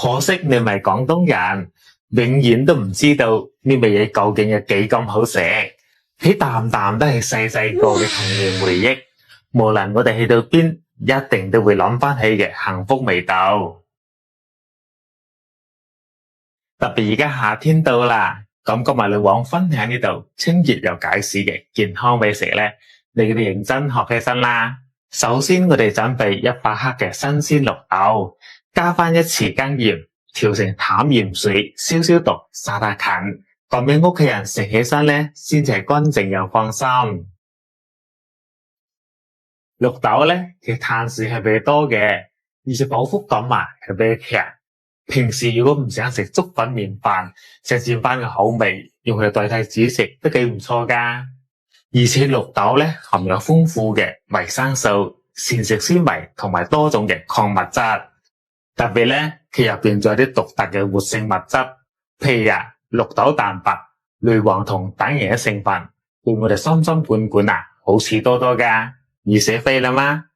可惜你唔係廣東人，永遠都唔知道呢味嘢究竟有幾咁好食。啲啖啖都係細細個嘅童年回憶，無論我哋去到邊，一定都會諗翻起嘅幸福味道。特別而家夏天到啦，咁今日女王分享呢度清熱又解暑嘅健康美食呢，你哋認真學起身啦。首先我哋準備100克嘅新鮮綠豆，加翻1匙羹鹽，調成淡鹽水，消消毒，殺下菌，咁樣屋企人食起身呢，先至係乾淨又放心。綠豆呢，其實碳水係比較多嘅，而且飽腹感係比較強。平時如果唔想食粥粉麵飯，想轉翻個口味，用佢代替主食都幾唔錯噶。而且綠豆呢，含有豐富嘅維生素、膳食纖維同埋多種嘅礦物質。特別呢，佢入邊仲有啲獨特嘅活性物質，譬如綠豆蛋白、類黃酮等營養成分，對我哋心心管管好處多多噶。易捨飛啦嗎？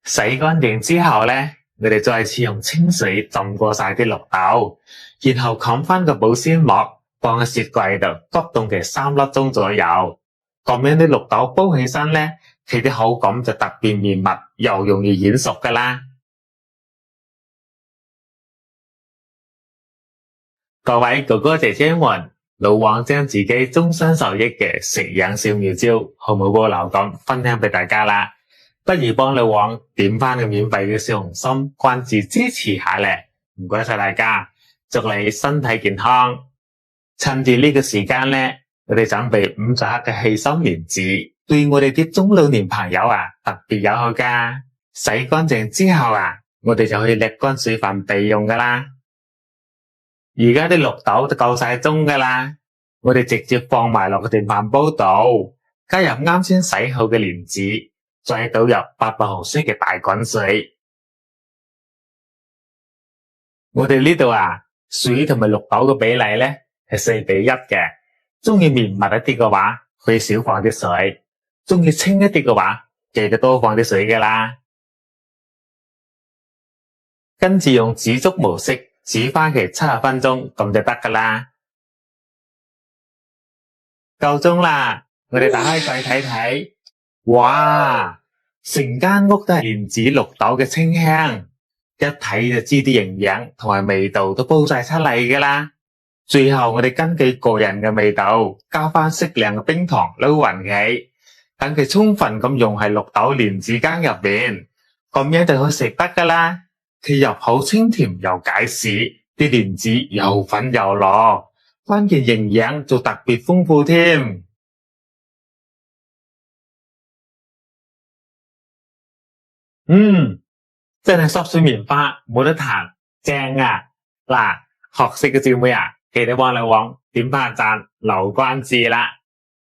洗乾淨之後呢，我哋再次用清水浸過晒啲綠豆，然後冚翻個保鮮膜，放喺雪櫃度急凍嘅3粒鐘左右。咁樣啲綠豆煲起身呢，佢啲口感就特別綿密，又容易軟熟噶啦。各位哥哥姐姐們，老王將自己終身受益嘅食養小妙招，毫無保留咁分享俾大家啦。不如幫老王點翻個免費嘅小紅心，關注支持下咧，唔該晒大家，祝你身體健康。趁住呢個時間咧，我哋準備50克嘅氣心蓮子，對我哋啲中老年朋友特別友好噶。洗乾淨之後我哋就可以瀝乾水分備用噶啦。而家啲綠豆都夠晒鐘噶啦，我哋直接放埋落個電飯煲度，加入啱先洗好嘅蓮子，再倒入800毫升嘅大滾水。我哋呢度水同埋綠豆嘅比例咧係4:1嘅。中意綿密一啲嘅話，可以少放啲水；中意清一啲嘅話，記得多放啲水噶啦。跟住用煮粥模式煮翻佢70分鐘，咁就得噶啦。夠鐘啦，我哋打開櫃睇睇，哇！成間屋都係蓮子綠豆嘅清香，一睇就知啲營養同埋味道都煲晒出嚟噶啦。最後我哋根據個人嘅味道，加翻適量嘅冰糖撈勻佢，等佢充分咁溶喺綠豆蓮子羹入邊，咁樣就可以食得噶啦。佢入口清甜又解暑，啲蓮子又粉又糯，關鍵營養就特別豐富添。真係濕水棉花冇得彈，正啊！嗱，學識嘅姊妹記得幫老王點翻讚，留關注啦。